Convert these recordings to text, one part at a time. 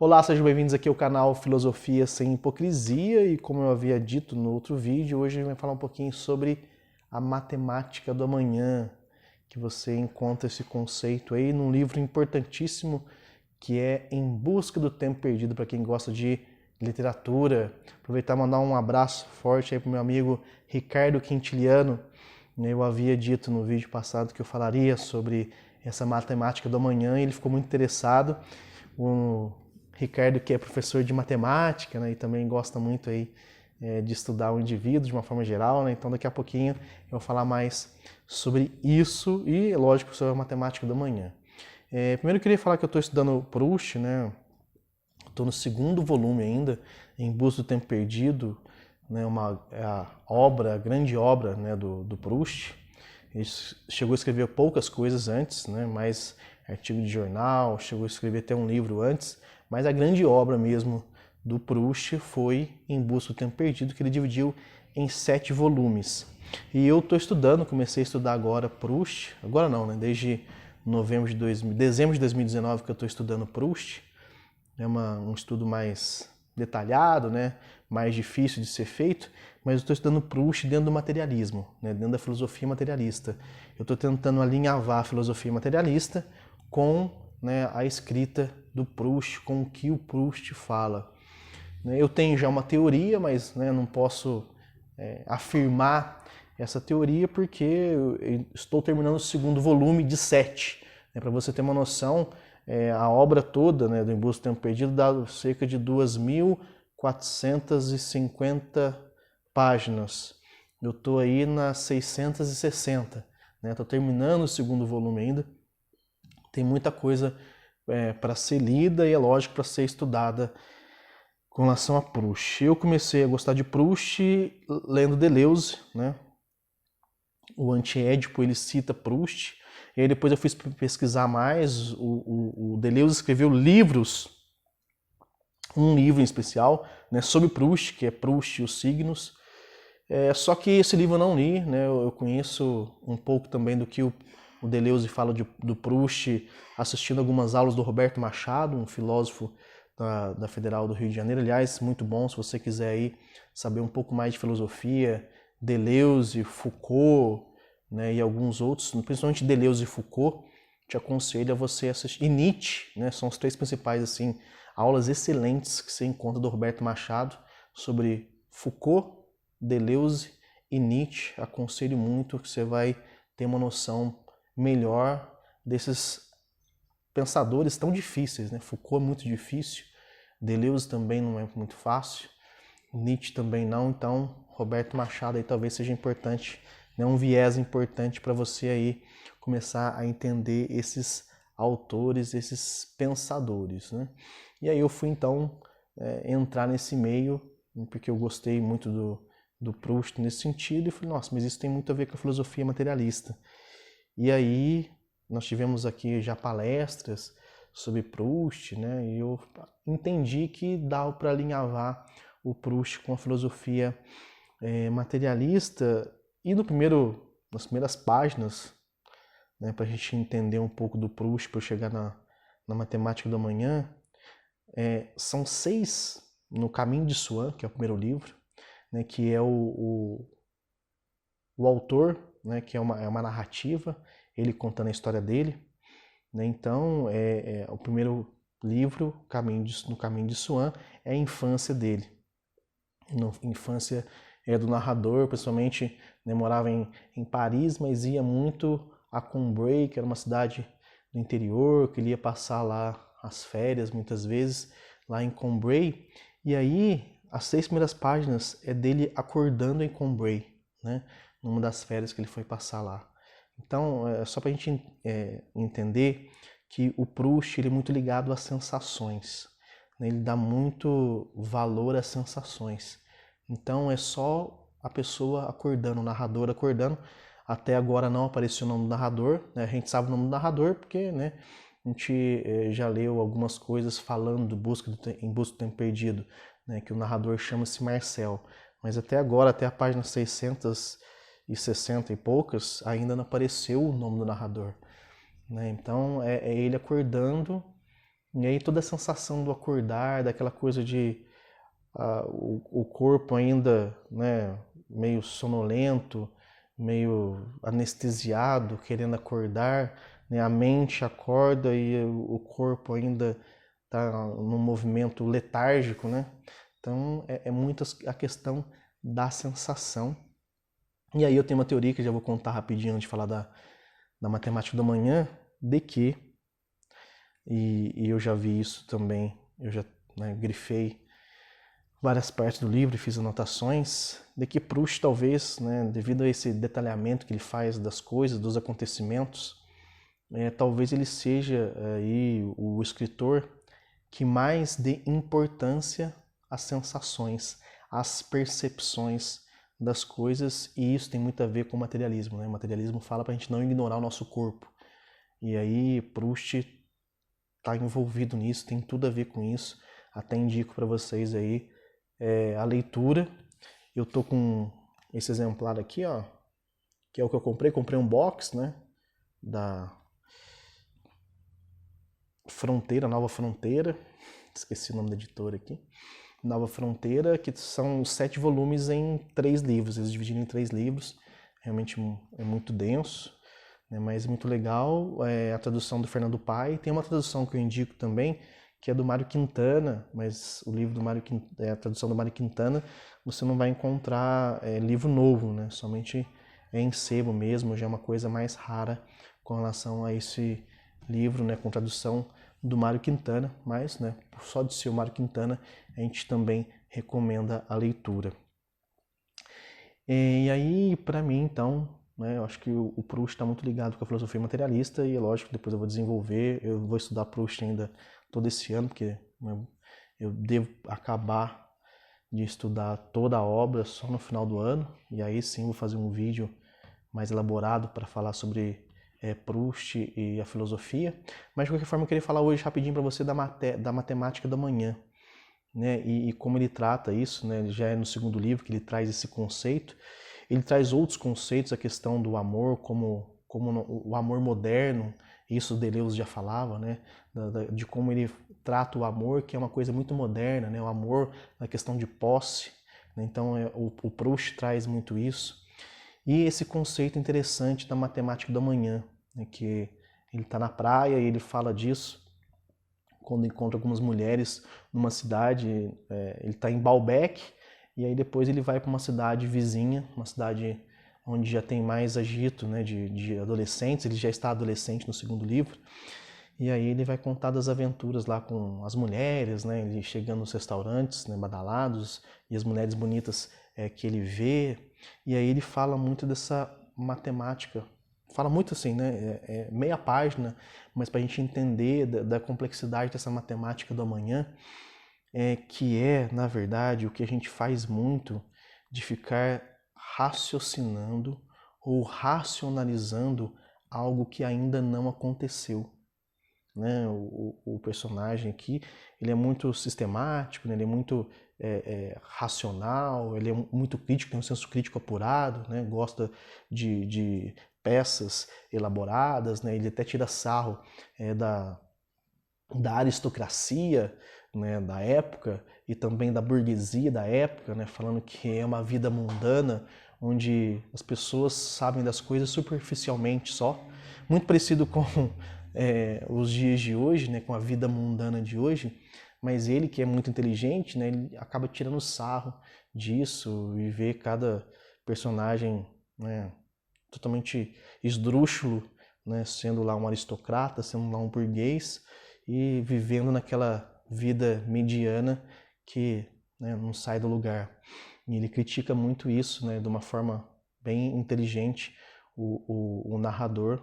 Olá, sejam bem-vindos aqui ao canal Filosofia Sem Hipocrisia e como eu havia dito no outro vídeo, hoje a gente vai falar um pouquinho sobre a matemática do amanhã, que você encontra esse conceito aí num livro importantíssimo que é Em Busca do Tempo Perdido, para quem gosta de literatura. Aproveitar e mandar um abraço forte aí pro meu amigo Ricardo Quintiliano. Eu havia dito no vídeo passado que eu falaria sobre essa matemática do amanhã e ele ficou muito interessado. O Ricardo, que é professor de matemática, né, e também gosta muito aí, de estudar o indivíduo de uma forma geral, né, então daqui a pouquinho eu vou falar mais sobre isso e, lógico, sobre a matemática do amanhã. Primeiro eu queria falar que eu estou estudando Proust, né, estou no segundo volume ainda, Em Busca do Tempo Perdido, né, a grande obra, né, do Proust. Ele chegou a escrever poucas coisas antes, né, mais artigo de jornal, chegou a escrever até um livro antes, mas a grande obra mesmo do Proust foi Em Busca do Tempo Perdido, que ele dividiu em 7 volumes. E eu estou estudando, comecei a estudar agora Proust, agora não, né, desde dezembro de 2019 que eu estou estudando Proust. É um estudo mais detalhado, né, mais difícil de ser feito, mas eu estou estudando Proust dentro do materialismo, né, dentro da filosofia materialista. Eu estou tentando alinhavar a filosofia materialista com, né, a escrita do Proust, com o que o Proust fala. Eu tenho já uma teoria, mas, né, não posso afirmar essa teoria porque eu estou terminando o segundo volume de 7. Para você ter uma noção, a obra toda, né, do Em Busca do Tempo Perdido dá cerca de 2.450 páginas. Eu estou aí nas 660. Estou terminando o segundo volume ainda. Tem muita coisa para ser lida e, é lógico, para ser estudada com relação a Proust. Eu comecei a gostar de Proust lendo Deleuze, né? O Anti-Édipo, ele cita Proust. E aí depois eu fui pesquisar mais. O Deleuze escreveu livros, um livro em especial, né, sobre Proust, que é Proust e os Signos. Só que esse livro eu não li, né? Eu conheço um pouco também do que o Deleuze fala do Proust, assistindo algumas aulas do Roberto Machado, um filósofo da Federal do Rio de Janeiro. Aliás, muito bom se você quiser aí saber um pouco mais de filosofia, Deleuze, Foucault, né, e alguns outros, principalmente Deleuze e Foucault, te aconselho a você assistir. E Nietzsche, né, são os 3 principais assim, aulas excelentes que você encontra do Roberto Machado sobre Foucault, Deleuze e Nietzsche. Aconselho muito, que você vai ter uma noção melhor desses pensadores tão difíceis, né? Foucault é muito difícil, Deleuze também não é muito fácil, Nietzsche também não, então Roberto Machado aí talvez seja importante, né? Um viés importante para você aí começar a entender esses autores, esses pensadores, né? E aí eu fui então entrar nesse meio, porque eu gostei muito do Proust nesse sentido, e falei, nossa, mas isso tem muito a ver com a filosofia materialista. E aí nós tivemos aqui já palestras sobre Proust, né? E eu entendi que dá para alinhavar o Proust com a filosofia materialista. E nas primeiras páginas, né, para a gente entender um pouco do Proust, para eu chegar na matemática do amanhã, são 6 no Caminho de Swan, que é o primeiro livro, né, que é o autor, né, que é uma narrativa, ele contando a história dele, né? Então, o primeiro livro, No Caminho de Swan, é a infância dele. A infância do narrador, principalmente, né, morava em Paris, mas ia muito a Combray, que era uma cidade do interior, que ele ia passar lá as férias, muitas vezes, lá em Combray. E aí, as 6 primeiras páginas é dele acordando em Combray, né, numa das férias que ele foi passar lá. Então, só para a gente entender que o Proust ele é muito ligado às sensações, né? Ele dá muito valor às sensações. Então, é só a pessoa acordando, o narrador acordando. Até agora não apareceu o nome do narrador, né? A gente sabe o nome do narrador porque, né, a gente já leu algumas coisas falando Em Busca do Tempo Perdido, né, que o narrador chama-se Marcel. Mas até agora, até a página 660 e poucas, ainda não apareceu o nome do narrador, né? Então é ele acordando E aí toda a sensação do acordar, daquela coisa de o corpo ainda, né, meio sonolento, meio anestesiado, querendo acordar, né, a mente acorda e o corpo ainda está num movimento letárgico, né? Então é muito a questão da sensação. E aí eu tenho uma teoria que eu já vou contar rapidinho antes de falar da matemática da manhã, de que, e eu já vi isso também, eu já, né, grifei várias partes do livro e fiz anotações, de que Proust talvez, né, devido a esse detalhamento que ele faz das coisas, dos acontecimentos, talvez ele seja aí o escritor que mais dê importância às sensações, às percepções das coisas, e isso tem muito a ver com o materialismo, né? O materialismo fala para a gente não ignorar o nosso corpo. E aí Proust está envolvido nisso, tem tudo a ver com isso. Até indico para vocês aí a leitura. Eu tô com esse exemplar aqui, ó, que é o que eu comprei um box, né, da Fronteira, Nova Fronteira, esqueci o nome da editora aqui, Nova Fronteira, que são 7 volumes em 3 livros, eles dividiram em 3 livros, realmente é muito denso, né, mas muito legal. A tradução do Fernando Pai, tem uma tradução que eu indico também, que é do Mário Quintana, mas o livro do Mário Quintana, a tradução do Mário Quintana, você não vai encontrar livro novo, né? Somente em sebo mesmo, já é uma coisa mais rara com relação a esse livro, né, com tradução do Mário Quintana, mas, né, só de ser o Mário Quintana, a gente também recomenda a leitura. E aí, para mim, então, né, eu acho que o Proust está muito ligado com a filosofia materialista, e é lógico que depois eu vou desenvolver, eu vou estudar Proust ainda todo esse ano, porque, né, eu devo acabar de estudar toda a obra só no final do ano, e aí sim vou fazer um vídeo mais elaborado para falar sobre Proust e a filosofia. Mas de qualquer forma eu queria falar hoje rapidinho para você da matemática da manhã, né? E como ele trata isso, né? Já é no segundo livro que ele traz esse conceito. Ele traz outros conceitos, a questão do amor, como o amor moderno, isso Deleuze já falava, né? De como ele trata o amor, que é uma coisa muito moderna, né? O amor na questão de posse, né? Então o Proust traz muito isso. E esse conceito interessante da matemática do amanhã, né, que ele está na praia e ele fala disso quando encontra algumas mulheres numa cidade, ele está em Baalbek, e aí depois ele vai para uma cidade vizinha, uma cidade onde já tem mais agito, né, de adolescentes, ele já está adolescente no segundo livro, e aí ele vai contar das aventuras lá com as mulheres, né, ele chegando nos restaurantes, né, badalados, e as mulheres bonitas que ele vê, e aí ele fala muito dessa matemática, fala muito assim, né, meia página, mas para a gente entender da complexidade dessa matemática do amanhã, que na verdade, o que a gente faz muito de ficar raciocinando ou racionalizando algo que ainda não aconteceu. Né? O personagem aqui, ele é muito sistemático, né? Ele é muito racional, ele é muito crítico, tem um senso crítico apurado, né? Gosta de peças elaboradas, né? Ele até tira sarro da aristocracia, né, da época e também da burguesia da época, né, falando que é uma vida mundana onde as pessoas sabem das coisas superficialmente só, muito parecido com os dias de hoje, né, com a vida mundana de hoje, mas ele que é muito inteligente, né, ele acaba tirando sarro disso e vê cada personagem, né, totalmente esdrúxulo, né, sendo lá um aristocrata, sendo lá um burguês, e vivendo naquela vida mediana que, né, não sai do lugar. E ele critica muito isso, né, de uma forma bem inteligente, o narrador,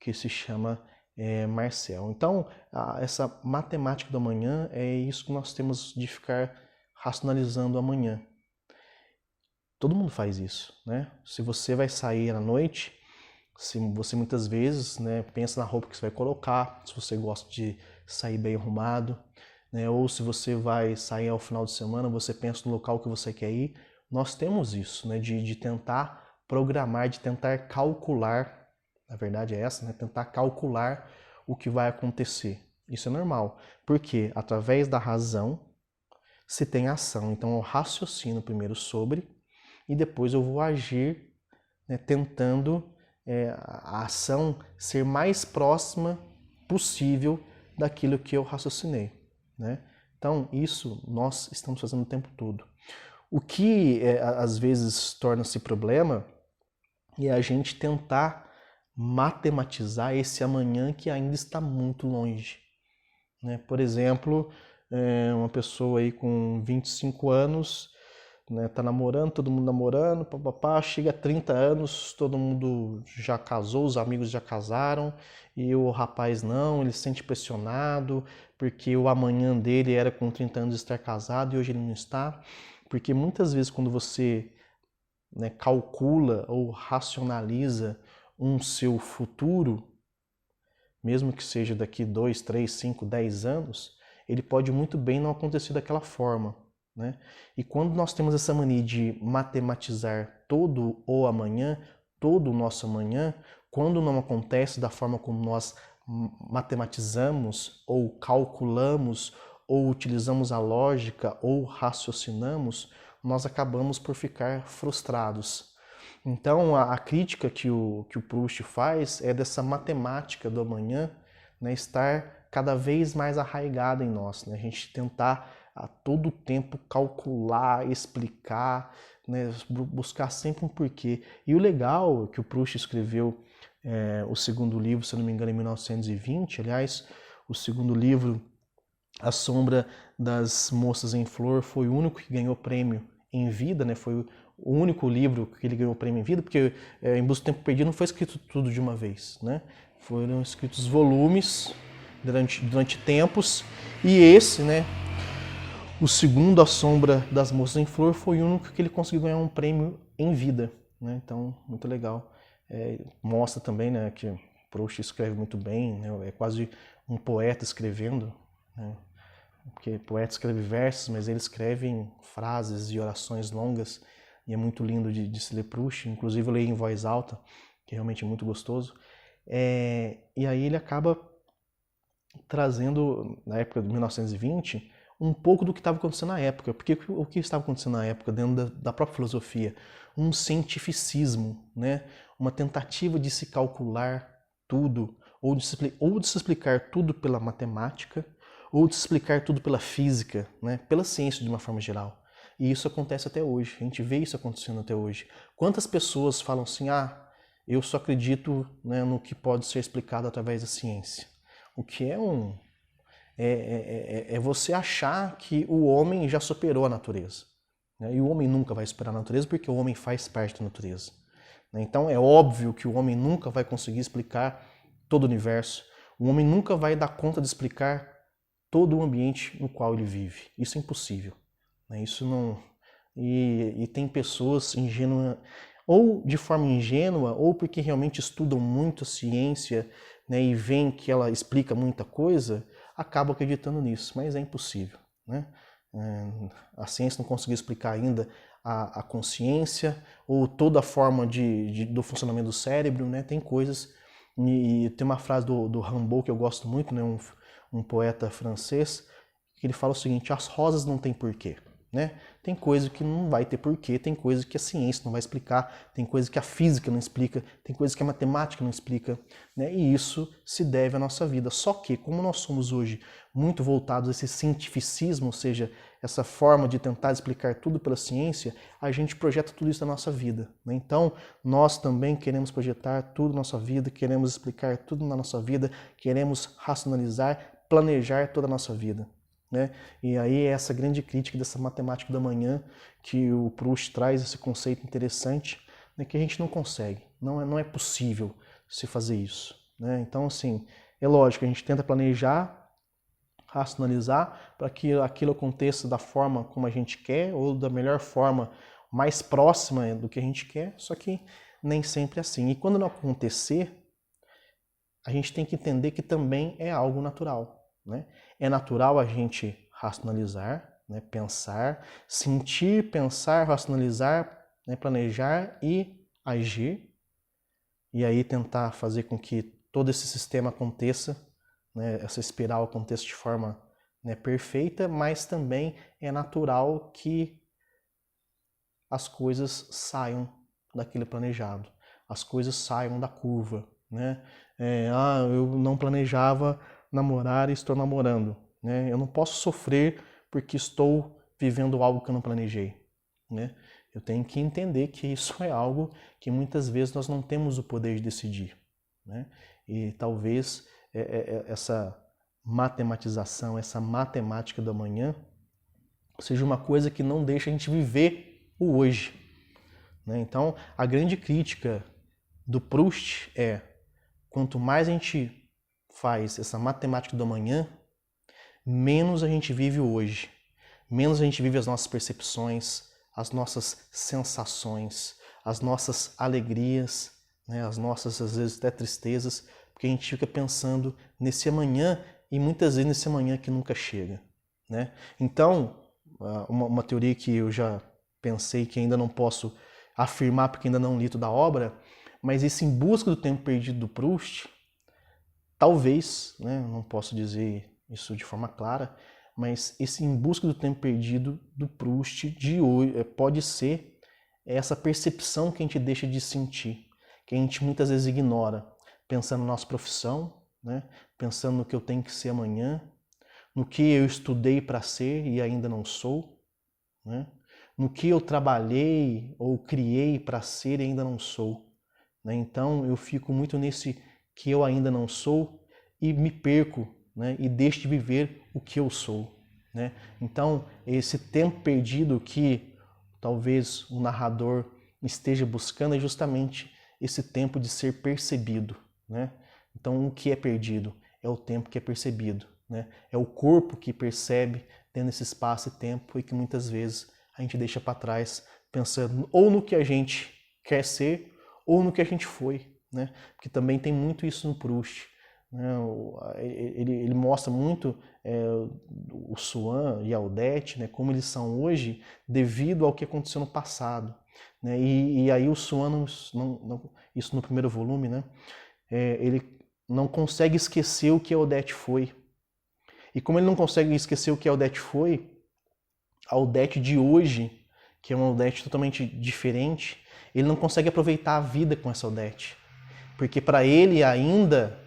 que se chama Marcel. Então, essa matemática do amanhã é isso que nós temos de ficar racionalizando amanhã. Todo mundo faz isso, né? Se você vai sair à noite, se você muitas vezes, né, pensa na roupa que você vai colocar, se você gosta de sair bem arrumado, né, ou se você vai sair ao final de semana, você pensa no local que você quer ir. Nós temos isso, né, de tentar programar, de tentar calcular, na verdade é essa, né, tentar calcular o que vai acontecer. Isso é normal. Porque através da razão se tem ação. Então eu raciocino primeiro sobre e depois eu vou agir, né, tentando a ação ser mais próxima possível daquilo que eu raciocinei, né? Então isso nós estamos fazendo o tempo todo. O que às vezes torna-se problema é a gente tentar matematizar esse amanhã que ainda está muito longe, né? Por exemplo, uma pessoa aí com 25 anos, né, tá namorando, todo mundo namorando, papapá, chega a 30 anos, todo mundo já casou, os amigos já casaram, e o rapaz não, ele se sente pressionado, porque o amanhã dele era com 30 anos estar casado e hoje ele não está. Porque muitas vezes quando você, né, calcula ou racionaliza um seu futuro, mesmo que seja daqui 2, 3, 5, 10 anos, ele pode muito bem não acontecer daquela forma, né? E quando nós temos essa mania de matematizar todo o amanhã, todo o nosso amanhã, quando não acontece da forma como nós matematizamos ou calculamos ou utilizamos a lógica ou raciocinamos, nós acabamos por ficar frustrados. Então, a crítica que o Proust faz é dessa matemática do amanhã, né, estar cada vez mais arraigada em nós, né? A gente tentar a todo tempo calcular, explicar, né, buscar sempre um porquê. E o legal é que o Proust escreveu o segundo livro, se não me engano, em 1920, aliás, o segundo livro, A Sombra das Moças em Flor, foi o único que ganhou prêmio em vida, né? Foi o único livro que ele ganhou prêmio em vida, porque Em Busca do Tempo Perdido não foi escrito tudo de uma vez, né? Foram escritos volumes durante tempos, e esse, né, o segundo, A Sombra das Moças em Flor, foi o único que ele conseguiu ganhar um prêmio em vida, né? Então, muito legal. Mostra também, né, que Proust escreve muito bem, né? É quase um poeta escrevendo, né? Porque poeta escreve versos, mas ele escreve frases e orações longas, e é muito lindo de se ler Proust. Inclusive eu leio em voz alta, que realmente é muito gostoso. E aí ele acaba trazendo, na época de 1920, um pouco do que estava acontecendo na época. Porque o que estava acontecendo na época, dentro da própria filosofia? Um cientificismo, né? Uma tentativa de se calcular tudo, ou de se explicar tudo pela matemática, ou de se explicar tudo pela física, né? Pela ciência de uma forma geral. E isso acontece até hoje, a gente vê isso acontecendo até hoje. Quantas pessoas falam assim, eu só acredito, né, no que pode ser explicado através da ciência? O que é você achar que o homem já superou a natureza, né? E o homem nunca vai superar a natureza porque o homem faz parte da natureza, né? Então é óbvio que o homem nunca vai conseguir explicar todo o universo. O homem nunca vai dar conta de explicar todo o ambiente no qual ele vive. Isso é impossível, né? Isso não... E tem pessoas ingênuas, ou de forma ingênua, ou porque realmente estudam muito a ciência, né, e veem que ela explica muita coisa, acabam acreditando nisso, mas é impossível, né? A ciência não conseguiu explicar ainda a consciência ou toda a forma do funcionamento do cérebro, né? Tem coisas, e tem uma frase do Rimbaud que eu gosto muito, né? Um poeta francês, que ele fala o seguinte: as rosas não têm porquê, né? Tem coisa que não vai ter porquê, tem coisa que a ciência não vai explicar, tem coisa que a física não explica, tem coisa que a matemática não explica, né? E isso se deve à nossa vida. Só que, como nós somos hoje muito voltados a esse cientificismo, ou seja, essa forma de tentar explicar tudo pela ciência, a gente projeta tudo isso na nossa vida, né? Então, nós também queremos projetar tudo na nossa vida, queremos explicar tudo na nossa vida, queremos racionalizar, planejar toda a nossa vida, né? E aí é essa grande crítica dessa matemática da manhã, que o Proust traz esse conceito interessante, né, que a gente não consegue, não é possível se fazer isso, né? Então, assim, é lógico, a gente tenta planejar, racionalizar para que aquilo aconteça da forma como a gente quer, ou da melhor forma, mais próxima do que a gente quer, só que nem sempre é assim. E quando não acontecer, a gente tem que entender que também é algo natural, né? É natural a gente racionalizar, né? Pensar, sentir, pensar, racionalizar, né? Planejar e agir, e aí tentar fazer com que todo esse sistema aconteça, né, essa espiral aconteça de forma, né, perfeita, mas também é natural que as coisas saiam daquele planejado, as coisas saiam da curva, né? Eu não planejava namorar e estou namorando, né? Eu não posso sofrer porque estou vivendo algo que eu não planejei, né? Eu tenho que entender que isso é algo que muitas vezes nós não temos o poder de decidir, né? E talvez essa matematização, essa matemática do amanhã seja uma coisa que não deixa a gente viver o hoje, né? Então, a grande crítica do Proust é: quanto mais a gente faz essa matemática do amanhã, menos a gente vive o hoje, menos a gente vive as nossas percepções, as nossas sensações, as nossas alegrias, né? As nossas, às vezes, até tristezas, porque a gente fica pensando nesse amanhã e muitas vezes nesse amanhã que nunca chega, né? Então, uma teoria que eu já pensei que ainda não posso afirmar porque ainda não li toda a obra, mas esse Em Busca do Tempo Perdido do Proust, talvez, né, não posso dizer isso de forma clara, mas esse Em Busca do Tempo Perdido do Proust de hoje pode ser essa percepção que a gente deixa de sentir, que a gente muitas vezes ignora, pensando na nossa profissão, né, pensando no que eu tenho que ser amanhã, no que eu estudei para ser e ainda não sou, né, no que eu trabalhei ou criei para ser e ainda não sou, né? Então eu fico muito nesse que eu ainda não sou e me perco, né? E deixo de viver o que eu sou, né? Então esse tempo perdido que talvez o narrador esteja buscando é justamente esse tempo de ser percebido, né? Então o que é perdido é o tempo que é percebido, né? É o corpo que percebe tendo esse espaço e tempo e que muitas vezes a gente deixa para trás pensando ou no que a gente quer ser ou no que a gente foi, né? Porque também tem muito isso no Proust, né? Ele mostra muito o Swann e a Odete, né? Como eles são hoje devido ao que aconteceu no passado, né? E aí o Swann, isso no primeiro volume, né? Ele não consegue esquecer o que a Odete foi. E como ele não consegue esquecer o que a Odete foi, a Odete de hoje, que é uma Odete totalmente diferente, ele não consegue aproveitar a vida com essa Odete. Porque para ele ainda,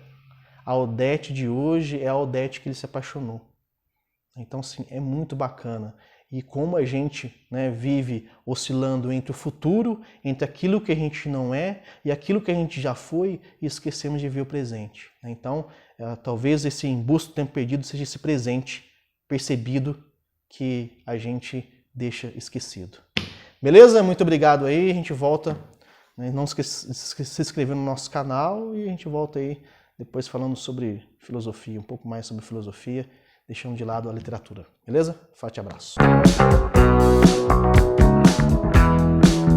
a Odete de hoje é a Odete que ele se apaixonou. Então, assim, é muito bacana. E como a gente, né, vive oscilando entre o futuro, entre aquilo que a gente não é e aquilo que a gente já foi e esquecemos de ver o presente. Então, talvez esse Em Busca do Tempo Perdido seja esse presente percebido que a gente deixa esquecido. Beleza? Muito obrigado aí, a gente volta, né? Não esqueça de se inscrever no nosso canal e a gente volta aí depois falando sobre filosofia, um pouco mais sobre filosofia, deixando de lado a literatura. Beleza? Forte abraço.